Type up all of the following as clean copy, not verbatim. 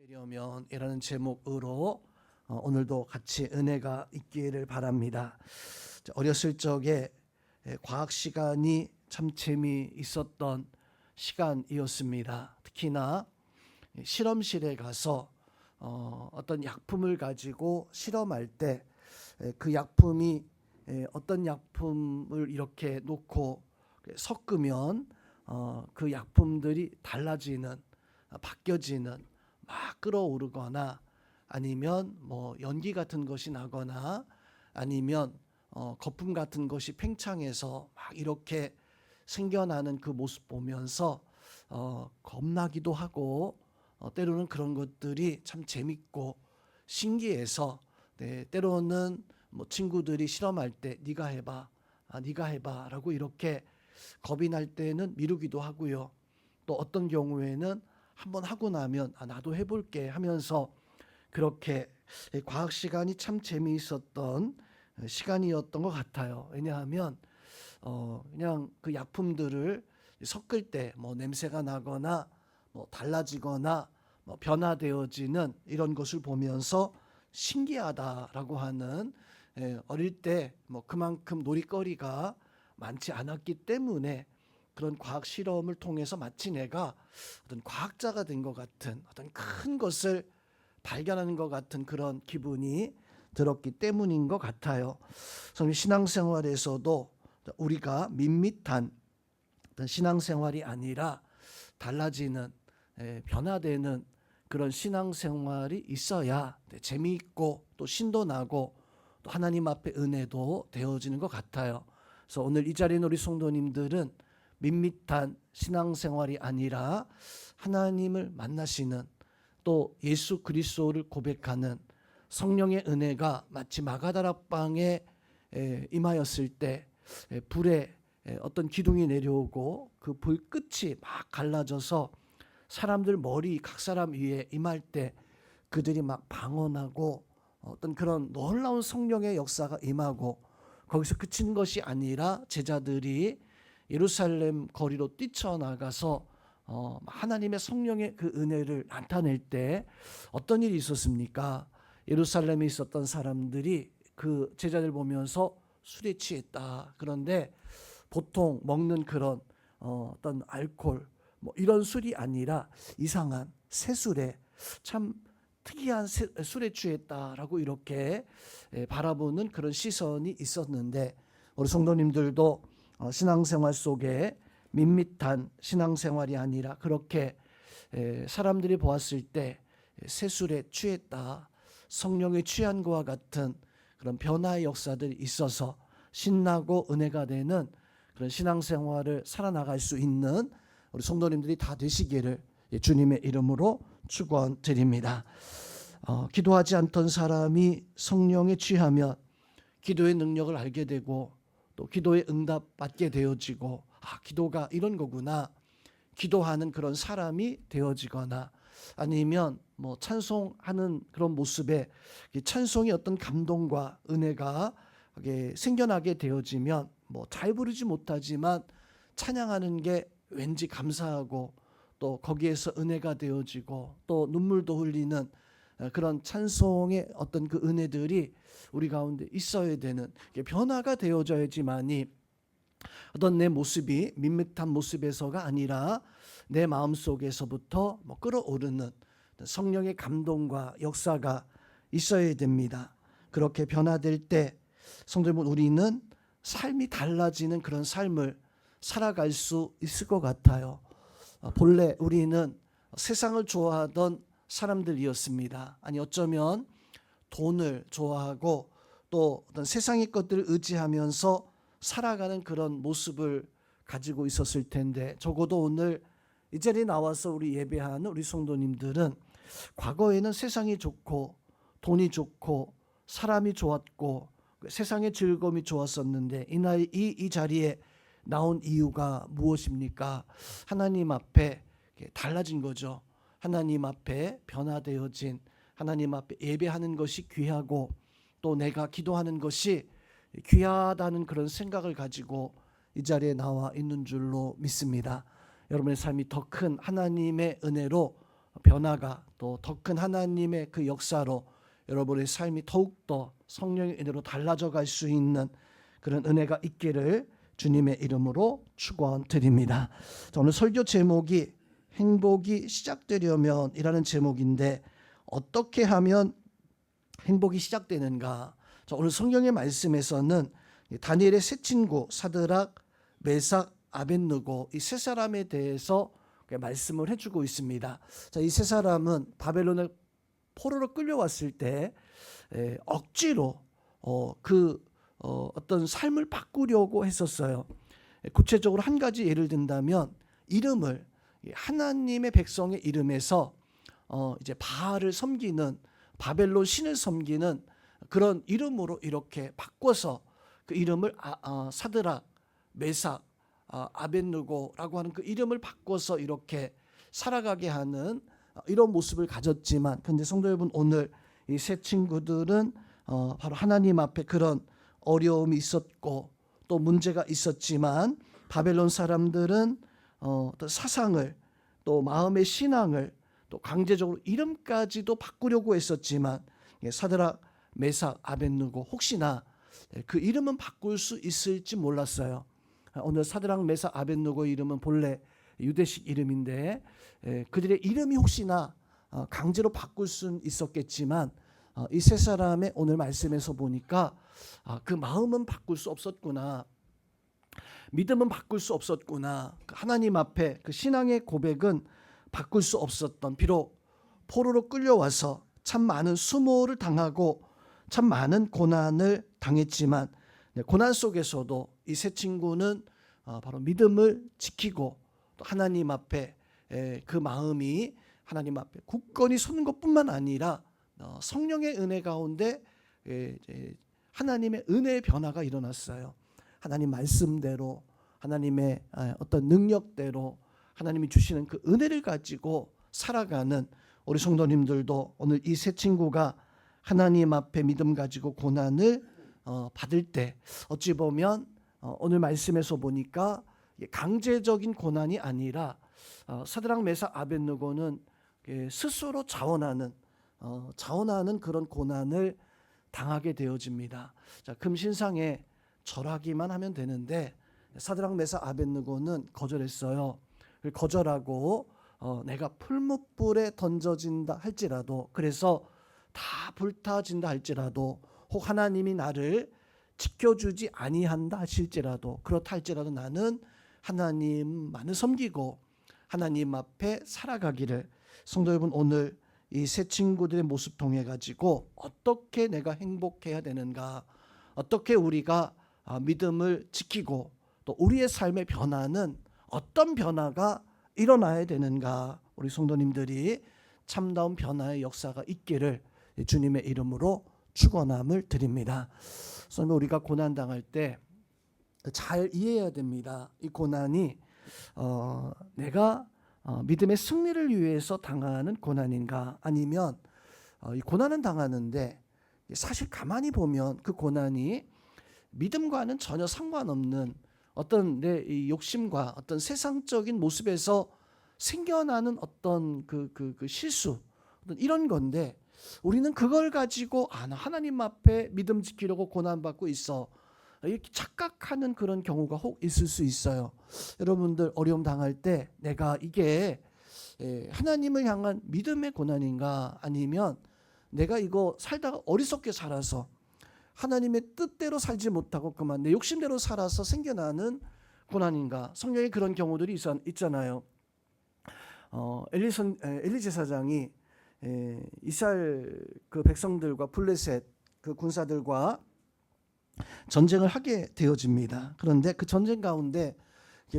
되려면이라는 제목으로 오늘도 같이 은혜가 있기를 바랍니다. 어렸을 적에 과학 시간이 참 재미있었던 시간이었습니다. 특히나 실험실에 가서 어떤 약품을 가지고 실험할 때 그 약품이 어떤 약품을 이렇게 놓고 섞으면 그 약품들이 달라지는, 바뀌어지는, 막 끓어오르거나 아니면 뭐 연기 같은 것이 나거나 아니면 거품 같은 것이 팽창해서 막 이렇게 생겨나는 그 모습 보면서 겁나기도 하고 때로는 그런 것들이 참 재밌고 신기해서 때로는 뭐 친구들이 실험할 때 네가 해봐, 네가 해봐라고 이렇게 겁이 날 때는 미루기도 하고요. 또 어떤 경우에는 한번 하고 나면 나도 해볼게 하면서 그렇게 과학 시간이 참 재미있었던 시간이었던 것 같아요. 왜냐하면 그냥 그 약품들을 섞을 때 뭐 냄새가 나거나 뭐 달라지거나 뭐 변화되어지는 이런 것을 보면서 신기하다라고 하는 어릴 때 뭐 그만큼 놀이거리가 많지 않았기 때문에 그런 과학 실험을 통해서 마치 내가 어떤 과학자가 된 것 같은 어떤 큰 것을 발견하는 것 같은 그런 기분이 들었기 때문인 것 같아요. 그래서 신앙생활에서도 우리가 밋밋한 어떤 신앙생활이 아니라 달라지는, 변화되는 그런 신앙생활이 있어야 재미있고 또 신도 나고 또 하나님 앞에 은혜도 되어지는 것 같아요. 그래서 오늘 이 자리에 있는 우리 성도님들은 밋밋한 신앙생활이 아니라 하나님을 만나시는, 또 예수 그리스도를 고백하는 성령의 은혜가 마치 마가다락방에 임하였을 때 불에 어떤 기둥이 내려오고 그 불 끝이 막 갈라져서 사람들 머리 각 사람 위에 임할 때 그들이 막 방언하고 어떤 그런 놀라운 성령의 역사가 임하고, 거기서 그친 것이 아니라 제자들이 예루살렘 거리로 뛰쳐나가서 하나님의 성령의 그 은혜를 나타낼 때 어떤 일이 있었습니까? 예루살렘에 있었던 사람들이 그 제자들 보면서 술에 취했다. 그런데 보통 먹는 그런 어떤 알코올 뭐 이런 술이 아니라 이상한 새술에 참 특이한 술에 취했다라고 이렇게 바라보는 그런 시선이 있었는데, 우리 성도님들도 신앙생활 속에 밋밋한 신앙생활이 아니라 그렇게 사람들이 보았을 때 새술에 취했다, 성령에 취한 것과 같은 그런 변화의 역사들이 있어서 신나고 은혜가 되는 그런 신앙생활을 살아나갈 수 있는 우리 성도님들이 다 되시기를 주님의 이름으로 축원드립니다. 기도하지 않던 사람이 성령에 취하면 기도의 능력을 알게 되고 또 기도의 응답 받게 되어지고, 기도가 이런 거구나, 기도하는 그런 사람이 되어지거나 아니면 뭐 찬송하는 그런 모습에 찬송의 어떤 감동과 은혜가 생겨나게 되어지면 뭐 잘 부르지 못하지만 찬양하는 게 왠지 감사하고 또 거기에서 은혜가 되어지고 또 눈물도 흘리는 그런 찬송의 어떤 그 은혜들이 우리 가운데 있어야 되는, 변화가 되어져야지만이 어떤 내 모습이 밋밋한 모습에서가 아니라 내 마음속에서부터 뭐 끓어오르는 성령의 감동과 역사가 있어야 됩니다. 그렇게 변화될 때 성도 여러분, 우리는 삶이 달라지는 그런 삶을 살아갈 수 있을 것 같아요. 본래 우리는 세상을 좋아하던 사람들이었습니다. 아니 어쩌면 돈을 좋아하고 또 어떤 세상의 것들을 의지하면서 살아가는 그런 모습을 가지고 있었을 텐데, 적어도 오늘 이 자리에 나와서 우리 예배하는 우리 성도님들은 과거에는 세상이 좋고 돈이 좋고 사람이 좋았고 세상의 즐거움이 좋았었는데 이 자리에 나온 이유가 무엇입니까? 하나님 앞에 달라진 거죠. 하나님 앞에 변화되어진, 하나님 앞에 예배하는 것이 귀하고 또 내가 기도하는 것이 귀하다는 그런 생각을 가지고 이 자리에 나와 있는 줄로 믿습니다. 여러분의 삶이 더 큰 하나님의 은혜로 변화가 또 더 큰 하나님의 그 역사로 여러분의 삶이 더욱더 성령의 은혜로 달라져 갈 수 있는 그런 은혜가 있기를 주님의 이름으로 축원드립니다. 오늘 설교 제목이 행복이 시작되려면 이라는 제목인데, 어떻게 하면 행복이 시작되는가? 오늘 성경의 말씀에서는 다니엘의 세 친구 사드락, 메삭, 아벳느고 이 세 사람에 대해서 말씀을 해주고 있습니다. 이 세 사람은 바벨론의 포로로 끌려왔을 때 억지로 어떤 삶을 바꾸려고 했었어요. 구체적으로 한 가지 예를 든다면 이름을 하나님의 백성의 이름에서 이제 바알을 섬기는, 바벨론 신을 섬기는 그런 이름으로 이렇게 바꿔서 그 이름을 사드락, 메삭, 아벳느고라고 하는 그 이름을 바꿔서 이렇게 살아가게 하는 이런 모습을 가졌지만, 근데 성도 여러분, 오늘 이 세 친구들은 바로 하나님 앞에 그런 어려움이 있었고 또 문제가 있었지만, 바벨론 사람들은 또 사상을, 또 마음의 신앙을, 또 강제적으로 이름까지도 바꾸려고 했었지만, 사드락, 메삭, 아벳느고 혹시나 그 이름은 바꿀 수 있을지 몰랐어요. 오늘 사드락, 메삭, 아벳느고 이름은 본래 유대식 이름인데 그들의 이름이 혹시나 강제로 바꿀 수는 있었겠지만, 이 세 사람의 오늘 말씀에서 보니까 그 마음은 바꿀 수 없었구나, 믿음은 바꿀 수 없었구나, 하나님 앞에 그 신앙의 고백은 바꿀 수 없었던, 비록 포로로 끌려와서 참 많은 수모를 당하고 참 많은 고난을 당했지만, 고난 속에서도 이 세 친구는 바로 믿음을 지키고 또 하나님 앞에 그 마음이 하나님 앞에 굳건히 서는 것뿐만 아니라 성령의 은혜 가운데 하나님의 은혜의 변화가 일어났어요. 하나님 말씀대로, 하나님의 어떤 능력대로 하나님이 주시는 그 은혜를 가지고 살아가는 우리 성도님들도 오늘 이 세 친구가 하나님 앞에 믿음 가지고 고난을 받을 때, 어찌 보면 오늘 말씀에서 보니까 강제적인 고난이 아니라 사드락, 메삭, 아벳느고는 스스로 자원하는 그런 고난을 당하게 되어집니다. 금신상에 절하기만 하면 되는데 사드락, 메삭, 아벳느고는 거절했어요. 거절하고 내가 풀무불에 던져진다 할지라도, 그래서 다 불타진다 할지라도, 혹 하나님이 나를 지켜주지 아니한다 하실지라도, 그렇다 할지라도 나는 하나님만을 섬기고 하나님 앞에 살아가기를. 성도 여러분, 오늘 이 세 친구들의 모습 통해 가지고 어떻게 내가 행복해야 되는가, 어떻게 우리가 믿음을 지키고 또 우리의 삶의 변화는 어떤 변화가 일어나야 되는가, 우리 성도님들이 참다운 변화의 역사가 있기를 주님의 이름으로 축원함을 드립니다. 그래서 우리가 고난 당할 때 잘 이해해야 됩니다. 이 고난이 내가 믿음의 승리를 위해서 당하는 고난인가, 아니면 이 고난은 당하는데 사실 가만히 보면 그 고난이 믿음과는 전혀 상관없는 어떤 내 욕심과 어떤 세상적인 모습에서 생겨나는 어떤 그 실수, 어떤 이런 건데, 우리는 그걸 가지고 나 하나님 앞에 믿음 지키려고 고난받고 있어, 이렇게 착각하는 그런 경우가 혹 있을 수 있어요. 여러분들 어려움 당할 때 내가 이게 하나님을 향한 믿음의 고난인가, 아니면 내가 이거 살다가 어리석게 살아서 하나님의 뜻대로 살지 못하고 그만 내 욕심대로 살아서 생겨나는 고난인가. 성경에 그런 경우들이 있잖아요. 엘리 제사장이 이스라엘 그 백성들과 블레셋 그 군사들과 전쟁을 하게 되어집니다. 그런데 그 전쟁 가운데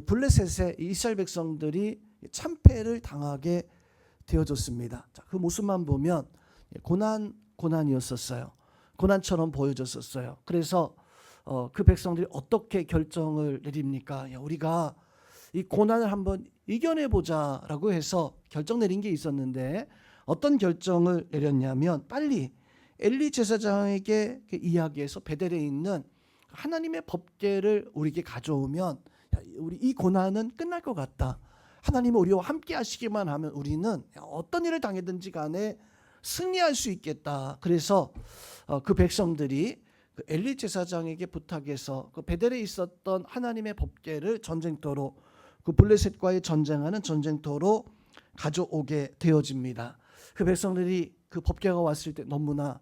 블레셋의 이스라엘 백성들이 참패를 당하게 되어졌습니다. 그 모습만 보면 고난이었었어요. 고난처럼 보여졌었어요. 그래서 그 백성들이 어떻게 결정을 내립니까? 우리가 이 고난을 한번 이겨내보자라고 해서 결정 내린 게 있었는데, 어떤 결정을 내렸냐면 빨리 엘리 제사장에게 이야기해서 베델에 있는 하나님의 법궤를 우리에게 가져오면 우리 이 고난은 끝날 것 같다. 하나님이 우리와 함께 하시기만 하면 우리는 어떤 일을 당하든지 간에 승리할 수 있겠다. 그래서 그 백성들이 그 엘리 제사장에게 부탁해서 그 베델에 있었던 하나님의 법궤를 전쟁터로, 그 블레셋과의 전쟁하는 전쟁터로 가져오게 되어집니다. 그 백성들이 그 법궤가 왔을 때 너무나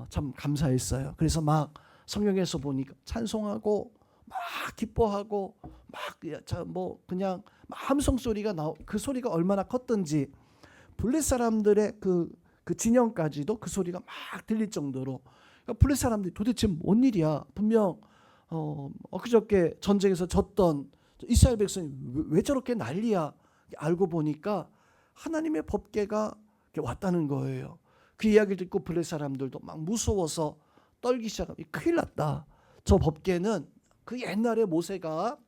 참 감사했어요. 그래서 막 성경에서 보니까 찬송하고 막 기뻐하고 막 그냥 함성 소리가 그 소리가 얼마나 컸던지 블레 사람들의 그 진영까지도 그 소리가 막 들릴 정도로, 그러니까 블레 사람들이 도대체 뭔 일이야? 분명 엊그저께 전쟁에서 졌던 이스라엘 백성이 왜 저렇게 난리야? 알고 보니까 하나님의 법궤가 왔다는 거예요. 그 이야기를 듣고 블레 사람들도 막 무서워서 떨기 시작하면 큰일 났다. 저 법궤는 그 옛날에 모세가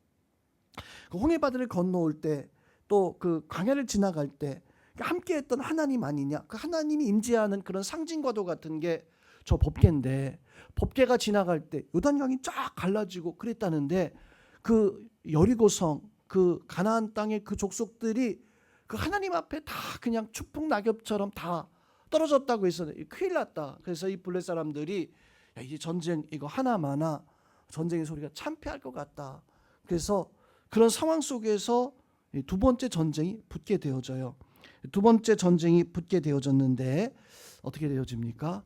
그 홍해바다를 건너올 때, 또 그 광야를 지나갈 때 함께했던 하나님 아니냐? 그 하나님이 임재하는 그런 상징과도 같은 게 저 법궤인데, 법궤가 지나갈 때 요단강이 쫙 갈라지고 그랬다는데, 그 여리고성, 그 가나안 땅의 그 족속들이 그 하나님 앞에 다 그냥 추풍 낙엽처럼 다 떨어졌다고 해서 큰일 났다. 그래서 이 블레 사람들이 야, 이제 전쟁 이거 하나마나 전쟁의 소리가 참패할 것 같다. 그래서 그런 상황 속에서 두 번째 전쟁이 붙게 되어져요. 두 번째 전쟁이 붙게 되어졌는데 어떻게 되어집니까?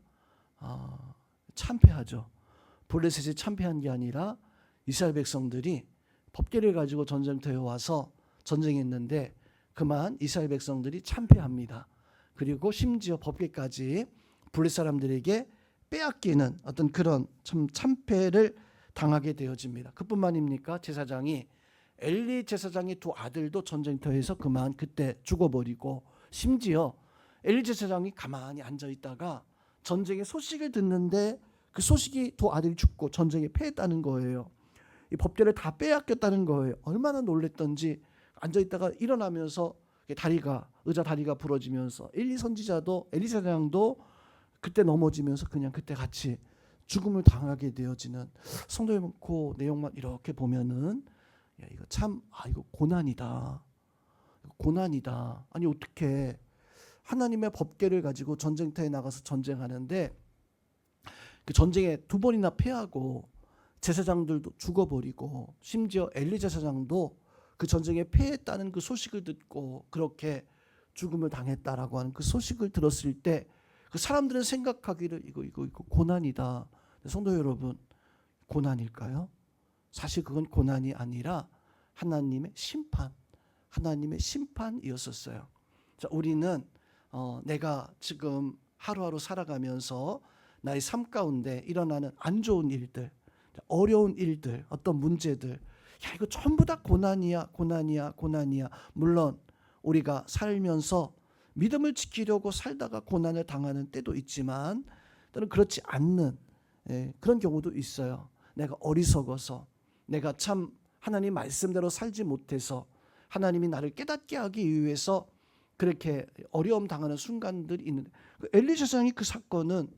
참패하죠. 블레셋이 참패한 게 아니라 이스라엘 백성들이 법궤를 가지고 전쟁터에 와서 전쟁했는데 그만 이스라엘 백성들이 참패합니다. 그리고 심지어 법궤까지 블레 사람들에게 빼앗기는 어떤 그런 참 참패를 당하게 되어집니다. 그뿐만입니까? 제사장이 엘리 제사장의 두 아들도 전쟁터에서 그만 그때 죽어버리고, 심지어 엘리 제사장이 가만히 앉아 있다가 전쟁의 소식을 듣는데 그 소식이 두 아들이 죽고 전쟁에 패했다는 거예요. 이 법궤를 다 빼앗겼다는 거예요. 얼마나 놀랬던지 앉아 있다가 일어나면서 의자 다리가 부러지면서 엘리 선지자도, 엘리 제사장도 그때 넘어지면서 그냥 그때 같이 죽음을 당하게 되어지는, 성도 여러분, 그 내용만 이렇게 보면은 야, 이거 참 이거 고난이다. 고난이다. 아니 어떻게 하나님의 법궤를 가지고 전쟁터에 나가서 전쟁하는데 그 전쟁에 두 번이나 패하고 제사장들도 죽어버리고 심지어 엘리 제사장도 그 전쟁에 패했다는 그 소식을 듣고 그렇게 죽음을 당했다라고 하는 그 소식을 들었을 때 그 사람들은 생각하기를 이거 고난이다. 성도 여러분, 고난일까요? 사실 그건 고난이 아니라 하나님의 심판이었었어요. 자, 우리는 내가 지금 하루하루 살아가면서 나의 삶 가운데 일어나는 안 좋은 일들, 어려운 일들, 어떤 문제들, 야 이거 전부 다 고난이야. 물론 우리가 살면서 믿음을 지키려고 살다가 고난을 당하는 때도 있지만 또는 그렇지 않는 그런 경우도 있어요. 내가 어리석어서, 내가 참 하나님 말씀대로 살지 못해서 하나님이 나를 깨닫게 하기 위해서 그렇게 어려움 당하는 순간들이 있는데, 엘리 제사장이 그 사건은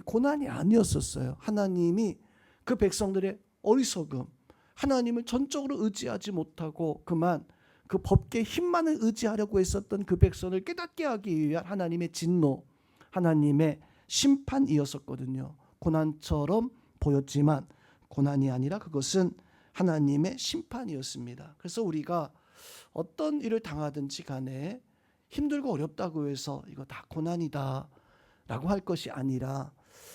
고난이 아니었었어요. 하나님이 그 백성들의 어리석음, 하나님을 전적으로 의지하지 못하고 그만 그 법궤 힘만을 의지하려고 했었던 그 백성을 깨닫게 하기 위한 하나님의 진노, 하나님의 심판이었었거든요. 고난처럼 보였지만 고난이 아니라 그것은 하나님의 심판이었습니다. 그래서 우리가 어떤 일을 당하든지 간에 힘들고 어렵다고 해서 이거 다 고난이다 라고 할 것이 아니라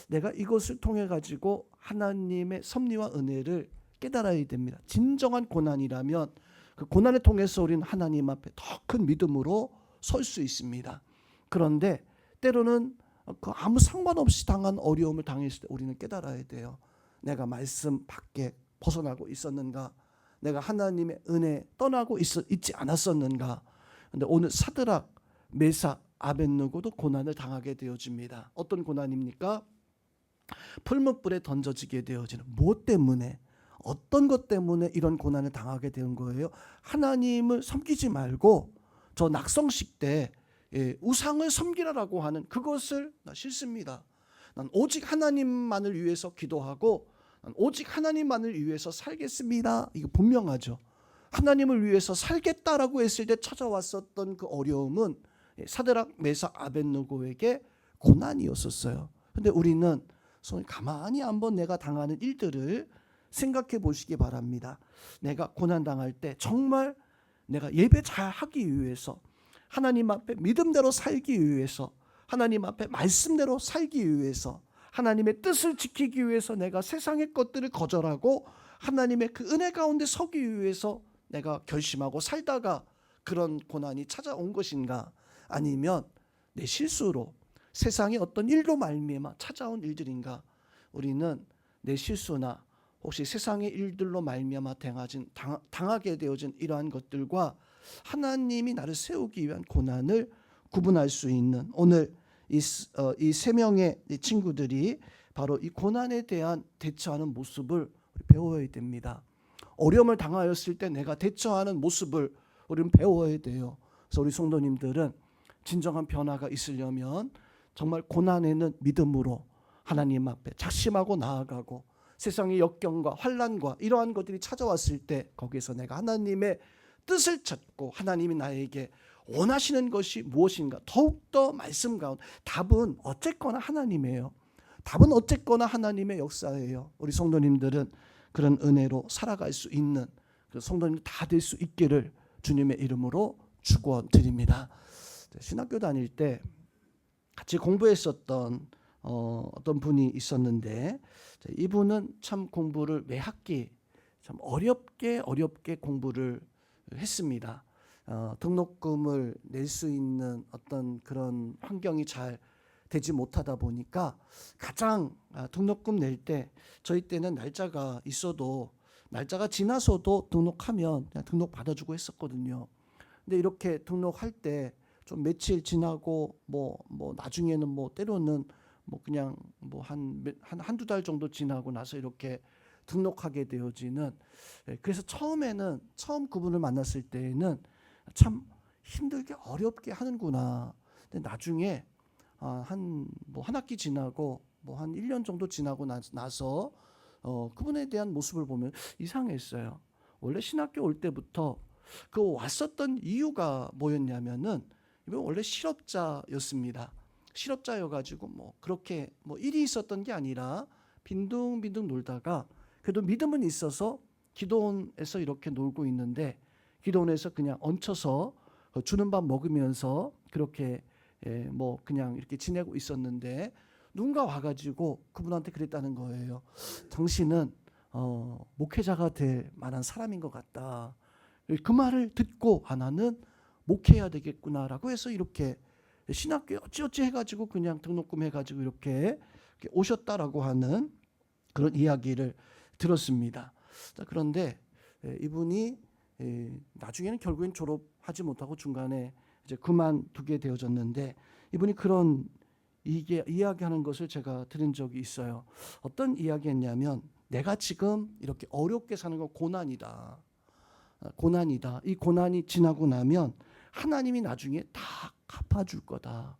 내가 이것을 통해 가지고 하나님의 섭리와 은혜를 깨달아야 됩니다. 진정한 고난이라면 그 고난을 통해서 우리는 하나님 앞에 더 큰 믿음으로 설 수 있습니다. 그런데 때로는 그 아무 상관없이 당한 어려움을 당했을 때 우리는 깨달아야 돼요. 내가 말씀 밖에 벗어나고 있었는가? 내가 하나님의 은혜 떠나고 있지 않았었는가? 근데 오늘 사드락, 메삭, 아벳느고도 고난을 당하게 되어집니다. 어떤 고난입니까? 풀무불에 던져지게 되어지는, 무엇 때문에, 어떤 것 때문에 이런 고난을 당하게 된 거예요? 하나님을 섬기지 말고 저 낙성식 때 우상을 섬기라라고 하는 그것을 나 싫습니다. 난 오직 하나님만을 위해서 기도하고 난 오직 하나님만을 위해서 살겠습니다. 이거 분명하죠. 하나님을 위해서 살겠다라고 했을 때 찾아왔었던 그 어려움은 사드락, 메삭, 아벳느고에게 고난이었었어요. 근데 우리는 가만히 한번 내가 당하는 일들을 생각해 보시기 바랍니다. 내가 고난 당할 때 정말 내가 예배 잘 하기 위해서, 하나님 앞에 믿음대로 살기 위해서, 하나님 앞에 말씀대로 살기 위해서, 하나님의 뜻을 지키기 위해서 내가 세상의 것들을 거절하고 하나님의 그 은혜 가운데 서기 위해서 내가 결심하고 살다가 그런 고난이 찾아온 것인가, 아니면 내 실수로 세상의 어떤 일로 말미암아 찾아온 일들인가. 우리는 내 실수나 혹시 세상의 일들로 말미암아 당하게 되어진 이러한 것들과 하나님이 나를 세우기 위한 고난을 구분할 수 있는, 오늘 이 세 명의 친구들이 바로 이 고난에 대한 대처하는 모습을 배워야 됩니다. 어려움을 당하였을 때 내가 대처하는 모습을 우리는 배워야 돼요. 그래서 우리 성도님들은 진정한 변화가 있으려면 정말 고난에는 믿음으로 하나님 앞에 작심하고 나아가고, 세상의 역경과 환난과 이러한 것들이 찾아왔을 때 거기에서 내가 하나님의 뜻을 찾고 하나님이 나에게 원하시는 것이 무엇인가, 더욱더 말씀 가운데 답은 어쨌거나 하나님이에요. 답은 어쨌거나 하나님의 역사예요. 우리 성도님들은 그런 은혜로 살아갈 수 있는 그 성도님들 다 될 수 있기를 주님의 이름으로 축원드립니다. 신학교 다닐 때 같이 공부했었던 어떤 분이 있었는데, 이분은 참 공부를 매 학기 참 어렵게 공부를 했습니다. 등록금을 낼 수 있는 어떤 그런 환경이 잘 되지 못하다 보니까 가장 등록금 낼 때, 저희 때는 날짜가 있어도 날짜가 지나서도 등록하면 그냥 등록 받아주고 했었거든요. 근데 이렇게 등록할 때 좀 며칠 지나고 뭐 나중에는 뭐 때로는 뭐 그냥 뭐 한두 달 정도 지나고 나서 이렇게 등록하게 되어지는, 그래서 처음 그분을 만났을 때에는 참 힘들게 어렵게 하는구나. 근데 나중에 한 학기 지나고 한 1년 정도 지나고 나서 그분에 대한 모습을 보면 이상했어요. 원래 신학교 올 때부터 그 왔었던 이유가 뭐였냐면은 이분 원래 실업자였습니다. 실업자여가지고 뭐 그렇게 뭐 일이 있었던 게 아니라 빈둥빈둥 놀다가 그래도 믿음은 있어서 기도원에서 이렇게 놀고 있는데, 기도원에서 그냥 얹혀서 주는 밥 먹으면서 그렇게 뭐 그냥 이렇게 지내고 있었는데, 누군가 와가지고 그분한테 그랬다는 거예요. 당신은 목회자가 될 만한 사람인 것 같다. 그 말을 듣고 나는 목회해야 되겠구나라고 해서 이렇게 신학교에 어찌어찌 해가지고 그냥 등록금 해가지고 이렇게 오셨다라고 하는 그런 이야기를 들었습니다. 그런데 이분이 나중에는 결국엔 졸업하지 못하고 중간에 이제 그만두게 되어졌는데, 이분이 그런 이야기하는 것을 제가 들은 적이 있어요. 어떤 이야기했냐면, 내가 지금 이렇게 어렵게 사는 건 고난이다. 이 고난이 지나고 나면 하나님이 나중에 다 갚아줄 거다.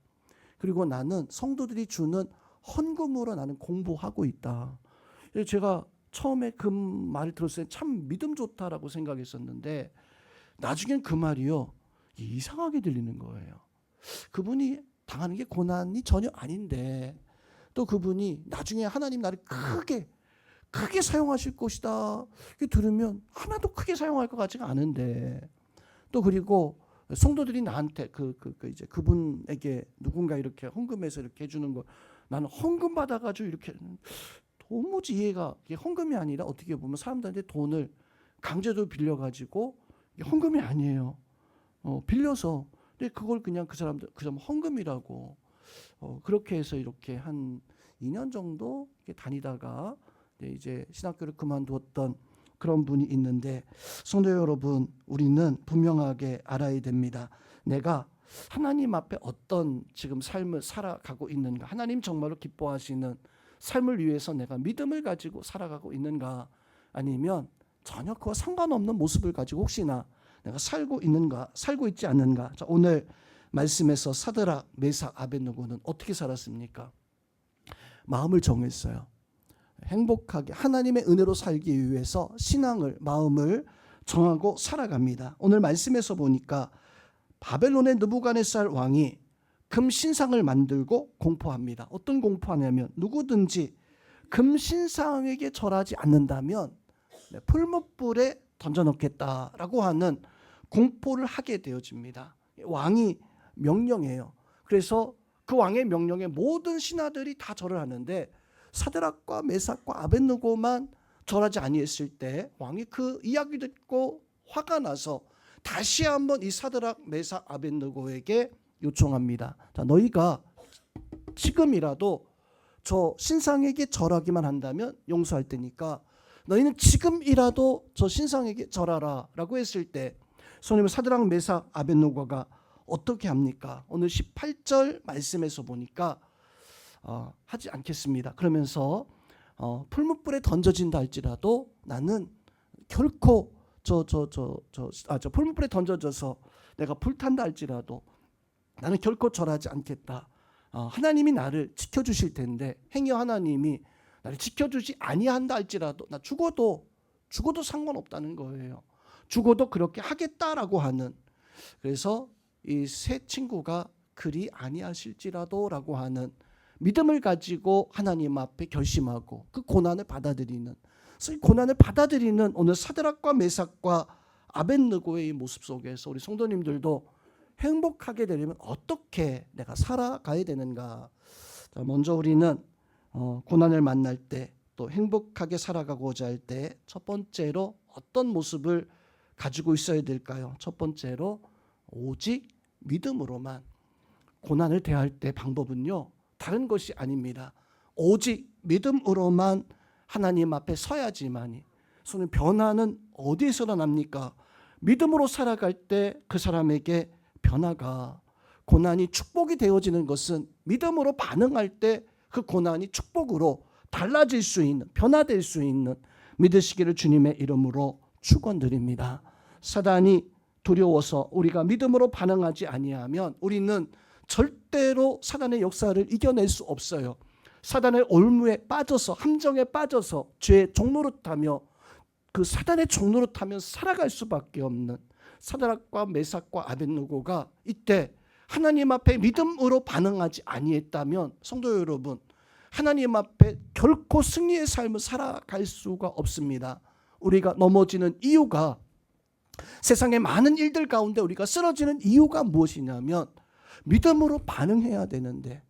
그리고 나는 성도들이 주는 헌금으로 나는 공부하고 있다. 제가 처음에 그 말을 들었을 때 참 믿음 좋다라고 생각했었는데, 나중엔 그 말이요 이상하게 들리는 거예요. 그분이 당하는 게 고난이 전혀 아닌데, 또 그분이 나중에 하나님 나를 크게 사용하실 것이다. 들으면 하나도 크게 사용할 것 같지가 않은데, 또 그리고 성도들이 나한테 이제 그분에게 누군가 이렇게 헌금해서 이렇게 해주는 거, 나는 헌금 받아가지고 이렇게 도무지 이해가, 이게 헌금이 아니라 어떻게 보면 사람들한테 돈을 강제로 빌려가지고, 헌금이 아니에요. 빌려서, 근데 그걸 그냥 그 사람 헌금이라고 그렇게 해서 이렇게 한 2년 정도 다니다가 이제 신학교를 그만두었던 그런 분이 있는데, 성도 여러분, 우리는 분명하게 알아야 됩니다. 내가 하나님 앞에 어떤 지금 삶을 살아가고 있는가, 하나님 정말로 기뻐하시는 삶을 위해서 내가 믿음을 가지고 살아가고 있는가, 아니면 전혀 그와 상관없는 모습을 가지고 혹시나 내가 살고 있지 않는가. 자, 오늘 말씀에서 사드락, 메삭, 아벳느고는 어떻게 살았습니까? 마음을 정했어요. 행복하게 하나님의 은혜로 살기 위해서 마음을 정하고 살아갑니다. 오늘 말씀에서 보니까 바벨론의 느부갓네살 왕이 금신상을 만들고 공포합니다. 어떤 공포하냐면 누구든지 금신상에게 절하지 않는다면 풀무불에 던져놓겠다라고 하는 공포를 하게 되어집니다. 왕이 명령해요. 그래서 그 왕의 명령에 모든 신하들이 다 절을 하는데 사드락과 메삭과 아벳느고만 절하지 아니했을 때 왕이 그 이야기 듣고 화가 나서 다시 한번 이 사드락, 메삭, 아벳느고에게 요청합니다. 자, 너희가 지금이라도 저 신상에게 절하기만 한다면 용서할 테니까 너희는 지금이라도 저 신상에게 절하라 라고 했을 때 손님 사드락, 메삭, 아벳느고가 어떻게 합니까? 오늘 18절 말씀에서 보니까 하지 않겠습니다. 그러면서 풀무불에 던져진다 할지라도 나는 결코 저 풀무불에 던져져서 내가 불탄다 할지라도 나는 결코 절하지 않겠다. 하나님이 나를 지켜주실 텐데 행여 하나님이 나를 지켜주지 아니한다 할지라도 나 죽어도 상관없다는 거예요. 죽어도 그렇게 하겠다라고 하는, 그래서 이 세 친구가 그리 아니하실지라도라고 하는 믿음을 가지고 하나님 앞에 결심하고 그 고난을 받아들이는, 그래서 고난을 받아들이는 오늘 사드락과 메삭과 아벳느고의 모습 속에서 우리 성도님들도 행복하게 되려면 어떻게 내가 살아가야 되는가. 자, 먼저 우리는 고난을 만날 때 또 행복하게 살아가고자 할 때 첫 번째로 어떤 모습을 가지고 있어야 될까요? 첫 번째로 오직 믿음으로만. 고난을 대할 때 방법은요 다른 것이 아닙니다. 오직 믿음으로만 하나님 앞에 서야지만이. 손님, 변화는 어디에서 일어납니까? 믿음으로 살아갈 때 그 사람에게 변화가, 고난이 축복이 되어지는 것은 믿음으로 반응할 때 그 고난이 축복으로 달라질 수 있는, 변화될 수 있는 믿으시기를 주님의 이름으로 축원드립니다. 사단이 두려워서 우리가 믿음으로 반응하지 아니하면 우리는 절대로 사단의 역사를 이겨낼 수 없어요. 사단의 올무에 빠져서, 함정에 빠져서 죄의 종노릇하며 그 사단의 종노릇하며 살아갈 수밖에 없는 사드락과 메삭과 아벳느고가 이때 하나님 앞에 믿음으로 반응하지 아니했다면 성도 여러분, 하나님 앞에 결코 승리의 삶을 살아갈 수가 없습니다. 우리가 넘어지는 이유가, 세상의 많은 일들 가운데 우리가 쓰러지는 이유가 무엇이냐면 믿음으로 반응해야 되는데,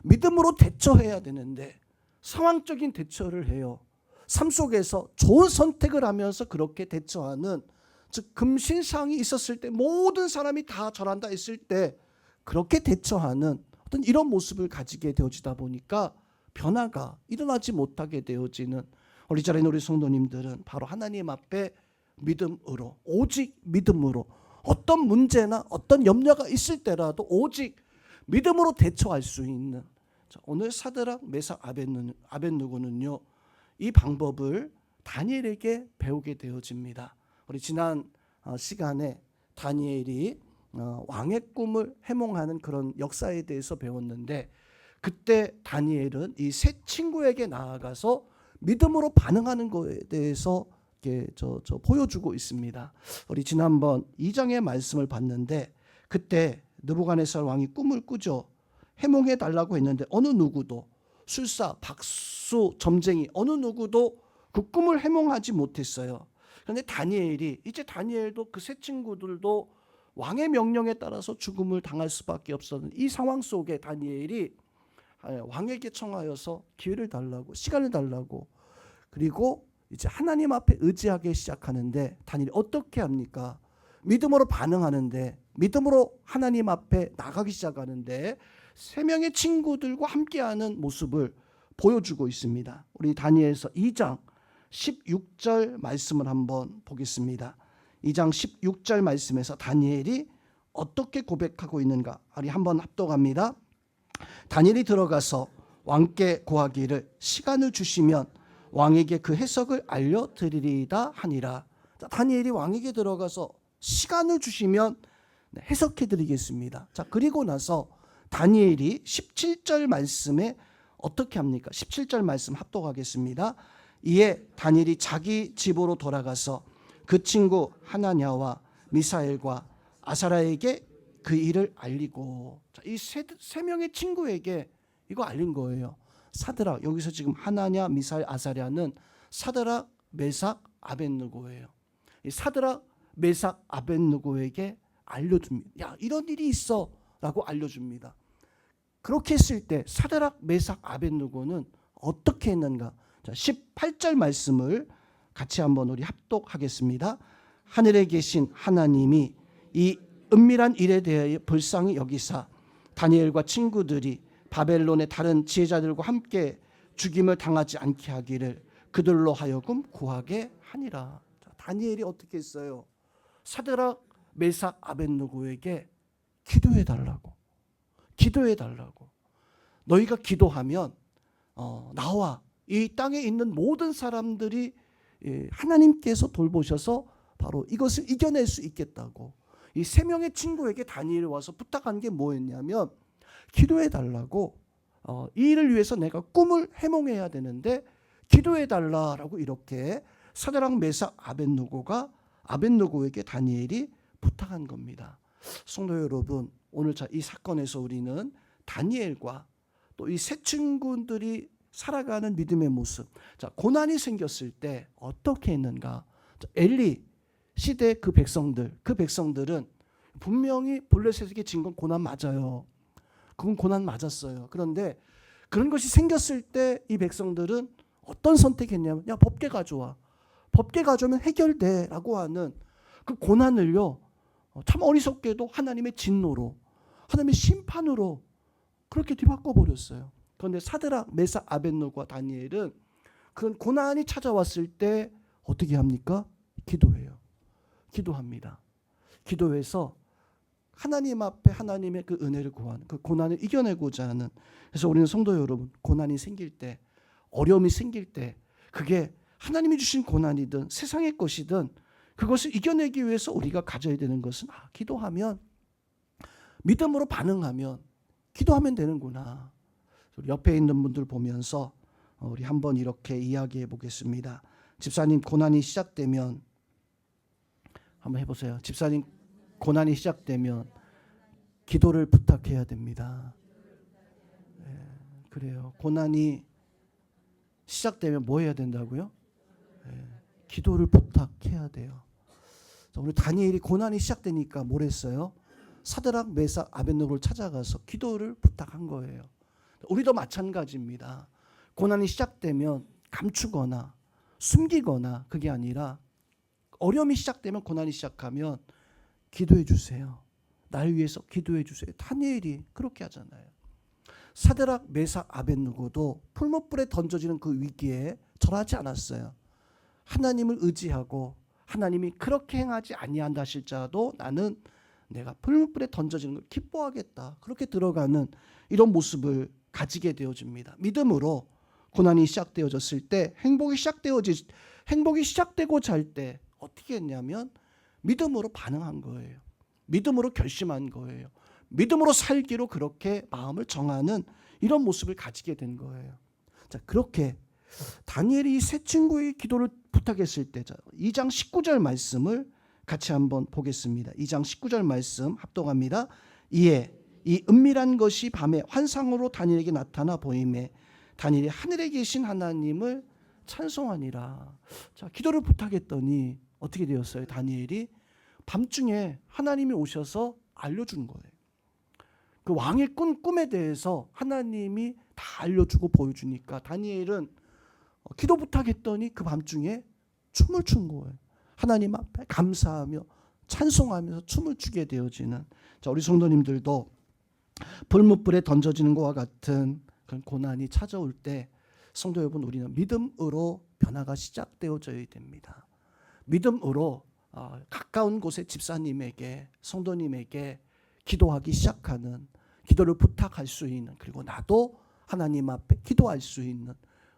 믿음으로 대처해야 되는데 상황적인 대처를 해요. 삶 속에서 좋은 선택을 하면서 그렇게 대처하는, 즉 금신상이 있었을 때 모든 사람이 다 절한다 했을 때 그렇게 대처하는 어떤 이런 모습을 가지게 되어지다 보니까 변화가 일어나지 못하게 되어지는 우리 자리에 우리 성도님들은 바로 하나님 앞에 믿음으로, 오직 믿음으로, 어떤 문제나 어떤 염려가 있을 때라도 오직 믿음으로 대처할 수 있는, 오늘 사드락, 메삭, 아벳느고는요 이 방법을 다니엘에게 배우게 되어집니다. 우리 지난 시간에 다니엘이 왕의 꿈을 해몽하는 그런 역사에 대해서 배웠는데, 그때 다니엘은 이 세 친구에게 나아가서 믿음으로 반응하는 것에 대해서 보여주고 있습니다. 우리 지난번 2장의 말씀을 봤는데 그때 느부갓네살 왕이 꿈을 꾸죠. 해몽해 달라고 했는데 어느 누구도, 술사, 박수, 점쟁이 어느 누구도 그 꿈을 해몽하지 못했어요. 그런데 다니엘이, 이제 다니엘도 그 세 친구들도 왕의 명령에 따라서 죽음을 당할 수밖에 없었는 이 상황 속에 다니엘이 왕에게 청하여서 기회를 달라고, 시간을 달라고, 그리고 이제 하나님 앞에 의지하기 시작하는데 다니엘이 어떻게 합니까? 믿음으로 반응하는데, 믿음으로 하나님 앞에 나가기 시작하는데 세 명의 친구들과 함께하는 모습을 보여주고 있습니다. 우리 다니엘서 2장 16절 말씀을 한번 보겠습니다. 2장 16절 말씀에서 다니엘이 어떻게 고백하고 있는가, 우리 한번 합독합니다. 다니엘이 들어가서 왕께 고하기를 시간을 주시면 왕에게 그 해석을 알려드리리이다 하니라. 다니엘이 왕에게 들어가서 시간을 주시면 해석해드리겠습니다. 자, 그리고 나서 다니엘이 17절 말씀에 어떻게 합니까? 17절 말씀 합독하겠습니다. 이에 다니엘이 자기 집으로 돌아가서 그 친구 하나냐와 미사엘과 아사랴에게 그 일을 알리고, 이 세 명의 친구에게 이거 알린 거예요. 사드락, 여기서 지금 하나냐, 미사엘, 아사랴는 사드락, 메삭, 아벳느고예요. 이 사드락, 메삭, 아벳느고에게 알려줍니다. 야, 이런 일이 있어라고 알려줍니다. 그렇게 했을 때 사드락, 메삭, 아벳느고는 어떻게 했는가? 자, 18절 말씀을 같이 한번 우리 합독하겠습니다. 하늘에 계신 하나님이 이 은밀한 일에 대하여 불쌍히 여기사 다니엘과 친구들이 바벨론의 다른 지혜자들과 함께 죽임을 당하지 않게 하기를 그들로 하여금 구하게 하니라. 자, 다니엘이 어떻게 했어요? 사드락, 메삭, 아벳느고에게 기도해 달라고. 기도해 달라고. 너희가 기도하면 나와 이 땅에 있는 모든 사람들이 하나님께서 돌보셔서 바로 이것을 이겨낼 수 있겠다고. 이 세 명의 친구에게 다니엘이 와서 부탁한 게 뭐였냐면 기도해 달라고. 이 일을 위해서 내가 꿈을 해몽해야 되는데 기도해 달라라고 이렇게 사드락, 메삭, 아벳느고에게 다니엘이 부탁한 겁니다. 성도 여러분, 오늘 이 사건에서 우리는 다니엘과 또 이 세 친구들이 살아가는 믿음의 모습. 자, 고난이 생겼을 때 어떻게 했는가? 자, 엘리 시대 그 백성들은 분명히 블레셋에게 진 건 고난 맞아요. 그건 고난 맞았어요. 그런데 그런 것이 생겼을 때 이 백성들은 어떤 선택했냐면, 야, 법계 가져와. 법계 가져오면 해결돼라고 하는 그 고난을요, 참 어리석게도 하나님의 진노로, 하나님의 심판으로 그렇게 뒤바꿔 버렸어요. 그런데 사드락, 메삭, 아벳느고와 다니엘은 그런 고난이 찾아왔을 때 어떻게 합니까? 기도해요. 기도합니다. 기도해서 하나님 앞에 하나님의 그 은혜를 구하는, 그 고난을 이겨내고자 하는. 그래서 우리는 성도 여러분, 고난이 생길 때, 어려움이 생길 때, 그게 하나님이 주신 고난이든 세상의 것이든 그것을 이겨내기 위해서 우리가 가져야 되는 것은 기도하면, 믿음으로 반응하면, 기도하면 되는구나. 옆에 있는 분들 보면서 우리 한번 이렇게 이야기해 보겠습니다. 집사님, 고난이 시작되면, 한번 해보세요. 집사님, 고난이 시작되면 기도를 부탁해야 됩니다. 네, 그래요. 고난이 시작되면 뭐 해야 된다고요? 네, 기도를 부탁해야 돼요. 오늘 다니엘이 고난이 시작되니까 뭘 했어요? 사드락, 메삭, 아벳느고를 찾아가서 기도를 부탁한 거예요. 우리도 마찬가지입니다. 고난이 시작되면 감추거나 숨기거나 그게 아니라, 어려움이 시작되면, 고난이 시작하면 기도해 주세요. 날 위해서 기도해 주세요. 다니엘이 그렇게 하잖아요. 사드락, 메삭, 아벳느고도 풀무불에 던져지는 그 위기에 절하지 않았어요. 하나님을 의지하고 하나님이 그렇게 행하지 아니한다 하실지라도 나는 내가 풀무불에 던져지는 걸 기뻐하겠다. 그렇게 들어가는 이런 모습을 가지게 되어집니다. 믿음으로 고난이 시작되어졌을 때, 행복이 시작되고자 할 때 어떻게 했냐면 믿음으로 반응한 거예요. 믿음으로 결심한 거예요. 믿음으로 살기로 그렇게 마음을 정하는 이런 모습을 가지게 된 거예요. 자, 그렇게 다니엘이 이 세 친구의 기도를 부탁했을 때, 2장 19절 말씀을 같이 한번 보겠습니다. 2장 19절 말씀 합독합니다. 이에 이 은밀한 것이 밤에 환상으로 다니엘에게 나타나 보임에 다니엘이 하늘에 계신 하나님을 찬송하니라. 자, 기도를 부탁했더니 어떻게 되었어요? 다니엘이 밤중에 하나님이 오셔서 알려준 거예요. 그 왕의 꿈에 대해서 하나님이 다 알려주고 보여주니까 다니엘은 기도 부탁했더니 그 밤중에 춤을 춘 거예요. 하나님 앞에 감사하며 찬송하면서 춤을 추게 되어지는, 자, 우리 성도님들도 불무불에 던져지는 것과 같은 그런 고난이 찾아올 때 성도 여러분, 우리는 믿음으로 변화가 시작되어져야 됩니다. 믿음으로 가까운 곳의 집사님에게, 성도님에게 기도하기 시작하는, 기도를 부탁할 수 있는, 그리고 나도 하나님 앞에 기도할 수 있는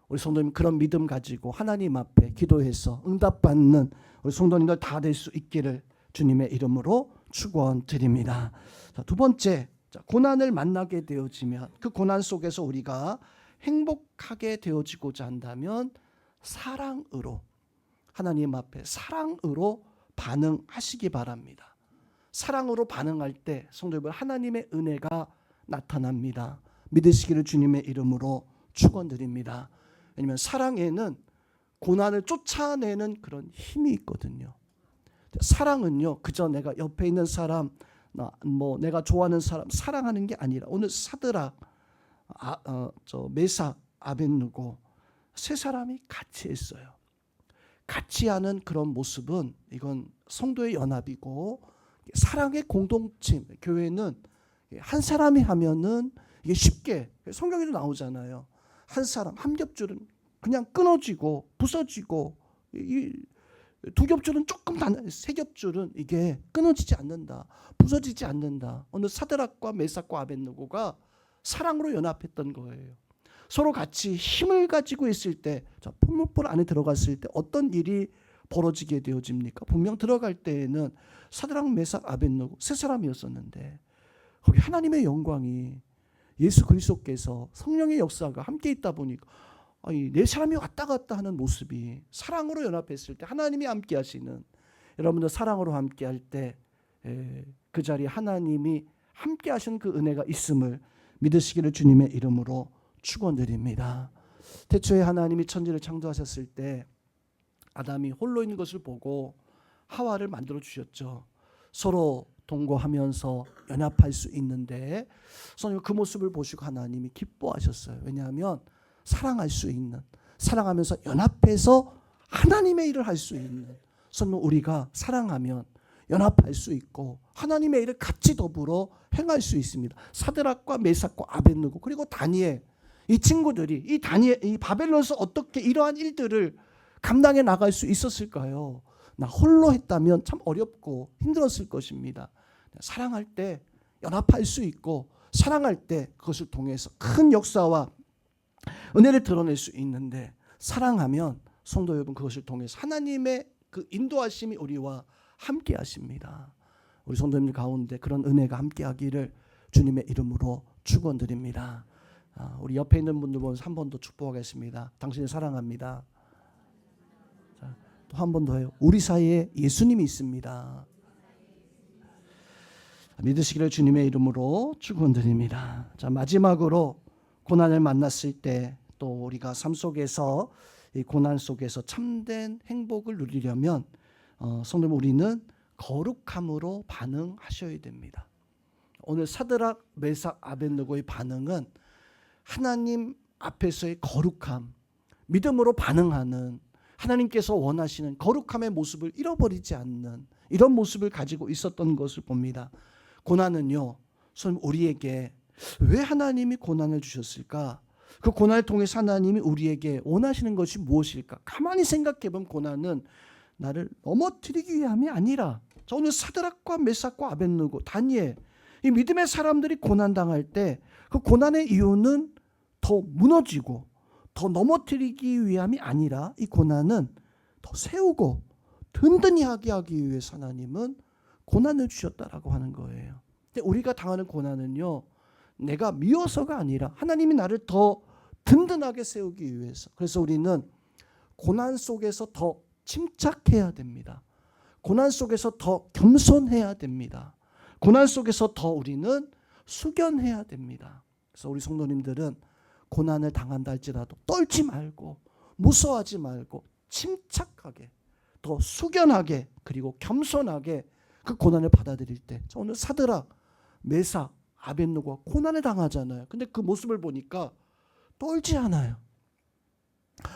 우리 성도님, 그런 믿음 가지고 하나님 앞에 기도해서 응답받는 우리 성도님들 다 될 수 있기를 주님의 이름으로 축원드립니다. 자, 두 번째, 고난을 만나게 되어지면 그 고난 속에서 우리가 행복하게 되어지고자 한다면 사랑으로 하나님 앞에 사랑으로 반응하시기 바랍니다. 사랑으로 반응할 때 성도 여러분, 하나님의 은혜가 나타납니다. 믿으시기를 주님의 이름으로 축원드립니다. 왜냐하면 사랑에는 고난을 쫓아내는 그런 힘이 있거든요. 사랑은요, 그저 내가 옆에 있는 사람, 내가 좋아하는 사람 사랑하는 게 아니라, 오늘 사드락, 메삭, 아벳느고 세 사람이 같이 했어요. 같이 하는 그런 모습은 이건 성도의 연합이고 사랑의 공동체. 교회는 한 사람이 하면은 이게 쉽게, 성경에도 나오잖아요. 한 사람, 한 겹줄은 그냥 끊어지고 부서지고, 이 두 겹줄은 조금 세 겹줄은 이게 끊어지지 않는다, 부서지지 않는다. 오늘 사드락과 메삭과 아벳느고가 사랑으로 연합했던 거예요. 서로 같이 힘을 가지고 있을 때, 포문불 안에 들어갔을 때 어떤 일이 벌어지게 되어집니까? 분명 들어갈 때에는 사드락, 메삭, 아벳느고 세 사람이었었는데 거기 하나님의 영광이, 예수 그리스도께서 성령의 역사가 함께 있다 보니까 네 사람이 왔다 갔다 하는 모습이 사랑으로 연합했을 때 하나님이 함께 하시는, 여러분들 사랑으로 함께 할 때 그 자리에 하나님이 함께 하시는 그 은혜가 있음을 믿으시기를 주님의 이름으로 축원드립니다. 태초에 하나님이 천지를 창조하셨을 때 아담이 홀로 있는 것을 보고 하와를 만들어 주셨죠. 서로 동거하면서 연합할 수 있는데 그 모습을 보시고 하나님이 기뻐하셨어요. 왜냐하면 사랑할 수 있는, 사랑하면서 연합해서 하나님의 일을 할 수 있는, 우리가 사랑하면 연합할 수 있고 하나님의 일을 같이 더불어 행할 수 있습니다. 사드락과 메삭과 아벳느고 그리고 다니엘, 이 친구들이 이 바벨론에서 어떻게 이러한 일들을 감당해 나갈 수 있었을까요? 나 홀로 했다면 참 어렵고 힘들었을 것입니다. 사랑할 때 연합할 수 있고, 사랑할 때 그것을 통해서 큰 역사와 은혜를 드러낼 수 있는데, 사랑하면 성도 여러분 그것을 통해서 하나님의 그 인도하심이 우리와 함께 하십니다. 우리 성도님들 가운데 그런 은혜가 함께 하기를 주님의 이름으로 축원드립니다. 우리 옆에 있는 분들 보면서 한 번 더 축복하겠습니다. 당신을 사랑합니다. 또 한 번 더 해요. 우리 사이에 예수님이 있습니다. 믿으시기를 주님의 이름으로 축원드립니다. 자, 마지막으로 고난을 만났을 때 또 우리가 삶 속에서, 이 고난 속에서 참된 행복을 누리려면 성도님, 우리는 거룩함으로 반응하셔야 됩니다. 오늘 사드락, 메삭, 아벳느고의 반응은 하나님 앞에서의 거룩함, 믿음으로 반응하는, 하나님께서 원하시는 거룩함의 모습을 잃어버리지 않는 이런 모습을 가지고 있었던 것을 봅니다. 고난은요, 우리에게 왜 하나님이 고난을 주셨을까? 그 고난을 통해서 하나님이 우리에게 원하시는 것이 무엇일까? 가만히 생각해 보면 고난은 나를 넘어뜨리기 위함이 아니라, 오늘 사드락과 메삭과 아벳느고, 다니엘, 이 믿음의 사람들이 고난당할 때 그 고난의 이유는 더 무너지고 더 넘어뜨리기 위함이 아니라, 이 고난은 더 세우고 든든히 하게 하기 위해서 하나님은 고난을 주셨다라고 하는 거예요. 근데 우리가 당하는 고난은요, 내가 미워서가 아니라 하나님이 나를 더 든든하게 세우기 위해서. 그래서 우리는 고난 속에서 더 침착해야 됩니다. 고난 속에서 더 겸손해야 됩니다. 고난 속에서 더 우리는 숙연해야 됩니다. 그래서 우리 성도님들은 고난을 당한다 할지라도 떨지 말고, 무서워하지 말고, 침착하게, 더 숙연하게, 그리고 겸손하게 그 고난을 받아들일 때, 오늘 사드락, 메삭, 아벳느고가 고난을 당하잖아요. 근데 그 모습을 보니까 떨지 않아요.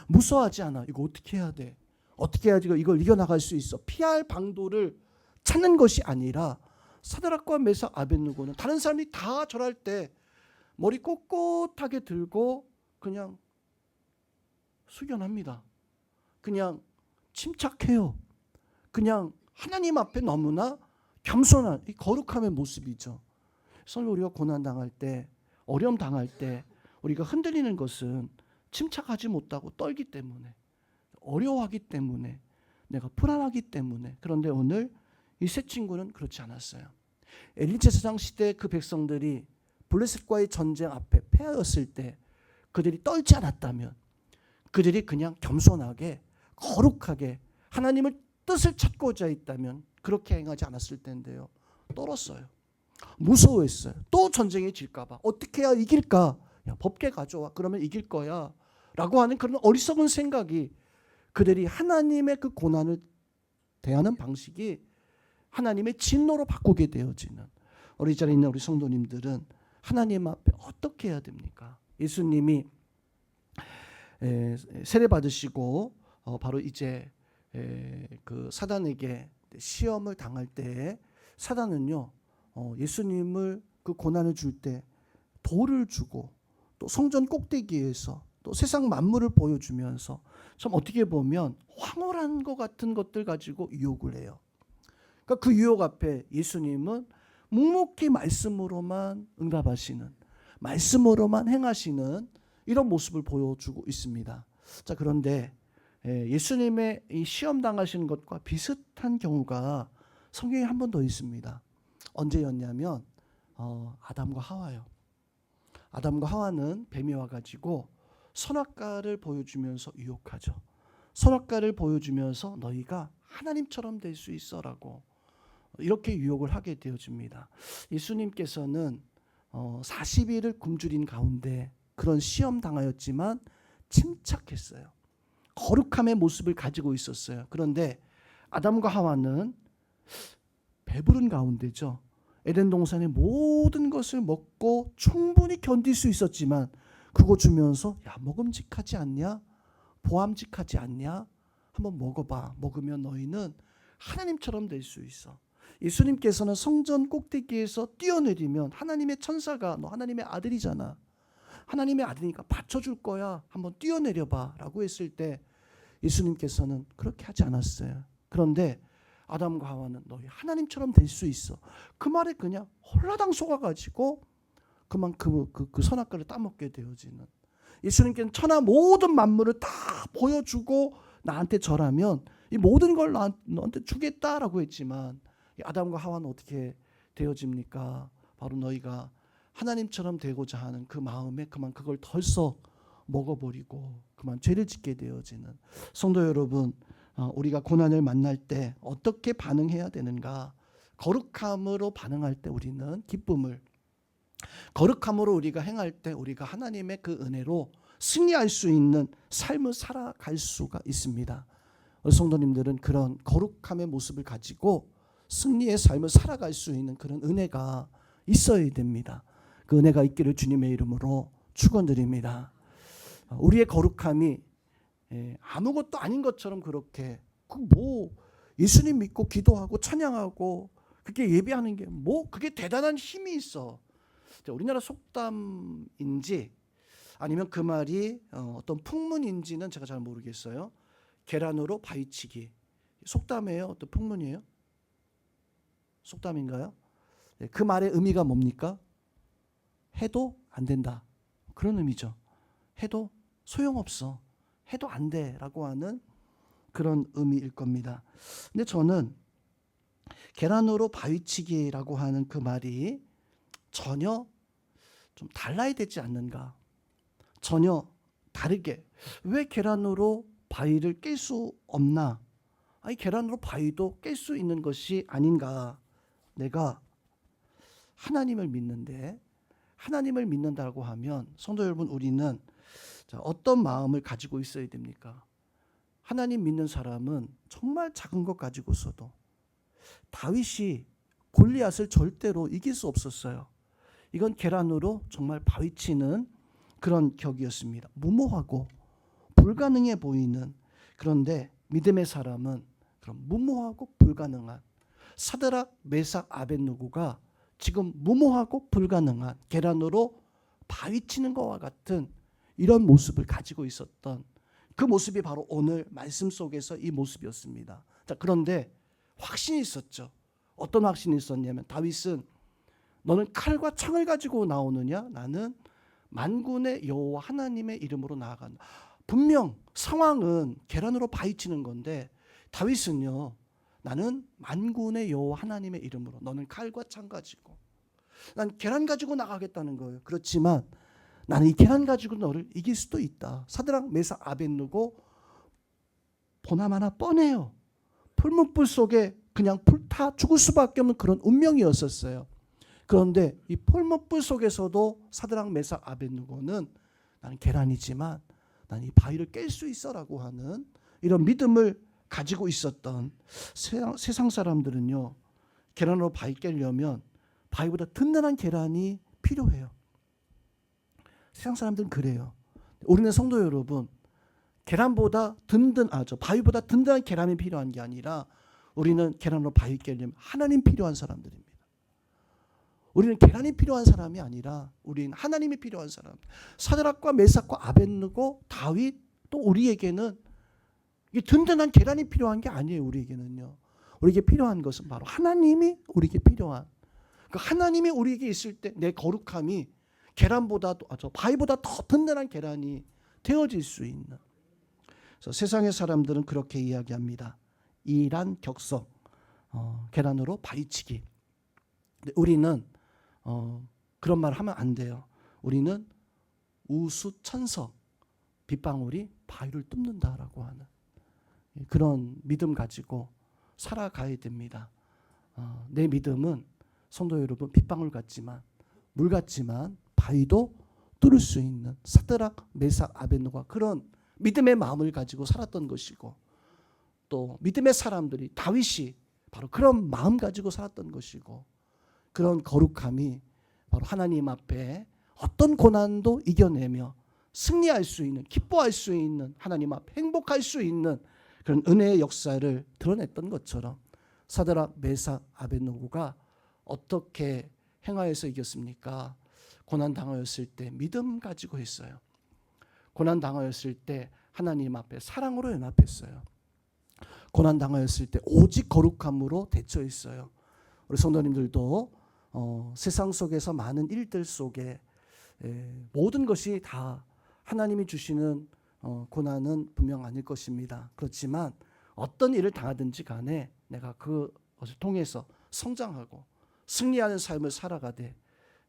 무서워하지 않아. 이거 어떻게 해야 돼? 어떻게 해야지 이걸 이겨나갈 수 있어? 피할 방도를 찾는 것이 아니라, 사드락과 메삭, 아벳느고는 다른 사람이 다 절할 때 머리 꼿꼿하게 들고 그냥 숙연합니다. 그냥 침착해요. 그냥 하나님 앞에 너무나 겸손한 이 거룩함의 모습이죠. 그래서 우리가 고난 당할 때, 어려움 당할 때 우리가 흔들리는 것은 침착하지 못하고 떨기 때문에, 어려워하기 때문에, 내가 불안하기 때문에. 그런데 오늘 이 세 친구는 그렇지 않았어요. 엘리 제사장 시대 그 백성들이 블레셋과의 전쟁 앞에 패하였을 때 그들이 떨지 않았다면, 그들이 그냥 겸손하게 거룩하게 하나님을 뜻을 찾고자 했다면 그렇게 행하지 않았을 텐데요. 떨었어요. 무서워했어요. 또 전쟁에 질까 봐. 어떻게 해야 이길까? 야, 법계 가져와. 그러면 이길 거야. 라고 하는 그런 어리석은 생각이, 그들이 하나님의 그 고난을 대하는 방식이 하나님의 진노로 바꾸게 되어지는, 우리 자리에 있는 우리 성도님들은 하나님 앞에 어떻게 해야 됩니까? 예수님이 세례 받으시고 바로 이제 그 사단에게 시험을 당할 때, 사단은요 예수님을 그 고난을 줄 때 돌을 주고 또 성전 꼭대기에서 또 세상 만물을 보여주면서 참 어떻게 보면 황홀한 것 같은 것들 가지고 유혹을 해요. 그러니까 그 유혹 앞에 예수님은 묵묵히 말씀으로만 응답하시는, 말씀으로만 행하시는 이런 모습을 보여주고 있습니다. 자, 그런데 예수님의 이 시험 당하시는 것과 비슷한 경우가 성경에 한 번 더 있습니다. 언제였냐면 아담과 하와요. 아담과 하와는 뱀이 와가지고 선악과를 보여주면서 유혹하죠. 선악과를 보여주면서 너희가 하나님처럼 될 수 있어라고 이렇게 유혹을 하게 되어집니다. 예수님께서는 40일을 굶주린 가운데 그런 시험 당하였지만 침착했어요. 거룩함의 모습을 가지고 있었어요. 그런데 아담과 하와는 배부른 가운데죠. 에덴 동산의 모든 것을 먹고 충분히 견딜 수 있었지만 그거 주면서 야, 먹음직하지 않냐? 보암직하지 않냐? 한번 먹어봐. 먹으면 너희는 하나님처럼 될 수 있어. 예수님께서는 성전 꼭대기에서 뛰어내리면 하나님의 천사가 너 하나님의 아들이잖아. 하나님의 아들이니까 받쳐줄 거야. 한번 뛰어내려봐 라고 했을 때 예수님께서는 그렇게 하지 않았어요. 그런데 아담과 하와는 너희 하나님처럼 될 수 있어. 그 말에 그냥 홀라당 속아가지고 그만 그 선악과를 따먹게 되어지는, 예수님께는 천하 모든 만물을 다 보여주고 나한테 절하면 이 모든 걸 너한테 주겠다라고 했지만 아담과 하와는 어떻게 되어집니까? 바로 너희가 하나님처럼 되고자 하는 그 마음에 그만 그걸 덜썩 먹어버리고 그만 죄를 짓게 되어지는, 성도 여러분, 우리가 고난을 만날 때 어떻게 반응해야 되는가? 거룩함으로 반응할 때 우리는 기쁨을, 거룩함으로 우리가 행할 때 우리가 하나님의 그 은혜로 승리할 수 있는 삶을 살아갈 수가 있습니다. 우리 성도님들은 그런 거룩함의 모습을 가지고 승리의 삶을 살아갈 수 있는 그런 은혜가 있어야 됩니다. 그 은혜가 있기를 주님의 이름으로 축원드립니다. 우리의 거룩함이 아무것도 아닌 것처럼 그렇게 예수님 믿고 기도하고 찬양하고 그렇게 예배하는 게 그게 대단한 힘이 있어. 우리나라 속담인지 아니면 그 말이 어떤 풍문인지는 제가 잘 모르겠어요. 계란으로 바위치기. 속담이에요? 어떤 풍문이에요? 속담인가요? 그 말의 의미가 뭡니까? 해도 안 된다. 그런 의미죠. 해도 소용없어. 해도 안 돼라고 하는 그런 의미일 겁니다. 근데 저는 계란으로 바위치기라고 하는 그 말이 전혀 좀 달라야 되지 않는가? 전혀 다르게. 왜 계란으로 바위를 깰 수 없나? 아니, 계란으로 바위도 깰 수 있는 것이 아닌가? 내가 하나님을 믿는데, 하나님을 믿는다고 하면 성도 여러분, 우리는 어떤 마음을 가지고 있어야 됩니까? 하나님 믿는 사람은 정말 작은 것 가지고서도, 다윗이 골리앗을 절대로 이길 수 없었어요. 이건 계란으로 정말 바위치는 그런 격이었습니다. 무모하고 불가능해 보이는, 그런데 믿음의 사람은 그런 무모하고 불가능한, 사드락 메삭 아벳느고가 지금 무모하고 불가능한 계란으로 바위치는 것과 같은 이런 모습을 가지고 있었던 그 모습이 바로 오늘 말씀 속에서 이 모습이었습니다. 자, 그런데 확신이 있었죠. 어떤 확신이 있었냐면, 다윗은 너는 칼과 창을 가지고 나오느냐? 나는 만군의 여호와 하나님의 이름으로 나아간다. 분명 상황은 계란으로 바위치는 건데 다윗은요, 나는 만군의 여호와 하나님의 이름으로, 너는 칼과 창 가지고, 난 계란 가지고 나가겠다는 거예요. 그렇지만 나는 이 계란 가지고 너를 이길 수도 있다. 사드락 메삭 아벳느고 보나마나 뻔해요. 풀무불 속에 그냥 불타 죽을 수밖에 없는 그런 운명이었었어요. 그런데 이 풀무불 속에서도 사드락 메삭 아벳느고는 나는 계란이지만 나는 이 바위를 깰 수 있어라고 하는 이런 믿음을 가지고 있었던 세상 사람들은요, 계란으로 바위 깨려면 바위보다 든든한 계란이 필요해요. 세상 사람들은 그래요. 우리는 성도 여러분, 계란보다 바위보다 든든한 계란이 필요한 게 아니라 우리는 계란으로 바위 깨려면 하나님 필요한 사람들입니다. 우리는 계란이 필요한 사람이 아니라 우리는 하나님이 필요한 사람. 사드락과 메삭과 아벳느고, 다윗, 또 우리에게는 이 든든한 계란이 필요한 게 아니에요. 우리에게는요. 우리에게 필요한 것은 바로 하나님이 우리에게 필요한. 그 하나님이 우리에게 있을 때 내 거룩함이 바위보다 더 든든한 계란이 되어질 수 있는. 그래서 세상의 사람들은 그렇게 이야기합니다. 이란 격석, 계란으로 바위치기. 근데 우리는 그런 말 하면 안 돼요. 우리는 우수천석, 빗방울이 바위를 뚫는다라고 하는 그런 믿음 가지고 살아가야 됩니다. 내 믿음은 성도 여러분, 빗방울 같지만, 물 같지만 바위도 뚫을 수 있는 사드락 메삭 아벳느고가 그런 믿음의 마음을 가지고 살았던 것이고, 또 믿음의 사람들이, 다윗이 바로 그런 마음 가지고 살았던 것이고, 그런 거룩함이 바로 하나님 앞에 어떤 고난도 이겨내며 승리할 수 있는, 기뻐할 수 있는, 하나님 앞에 행복할 수 있는 그런 은혜의 역사를 드러냈던 것처럼 사드락 메삭 아벳느고가 어떻게 행하여서 이겼습니까? 고난 당하였을 때 믿음 가지고 했어요. 고난 당하였을 때 하나님 앞에 사랑으로 연합했어요. 고난 당하였을 때 오직 거룩함으로 대처했어요. 우리 성도님들도 세상 속에서 많은 일들 속에 모든 것이 다 하나님이 주시는 고난은 분명 아닐 것입니다. 그렇지만 어떤 일을 당하든지 간에 내가 그것을 통해서 성장하고 승리하는 삶을 살아가되,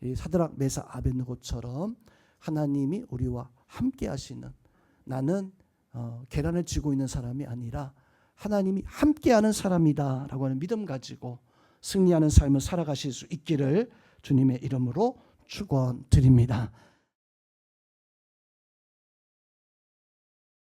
이 사드락 메삭 아벳느고처럼 하나님이 우리와 함께 하시는, 나는 계란을 쥐고 있는 사람이 아니라 하나님이 함께하는 사람이다라고 하는 믿음 가지고 승리하는 삶을 살아가실 수 있기를 주님의 이름으로 축원드립니다.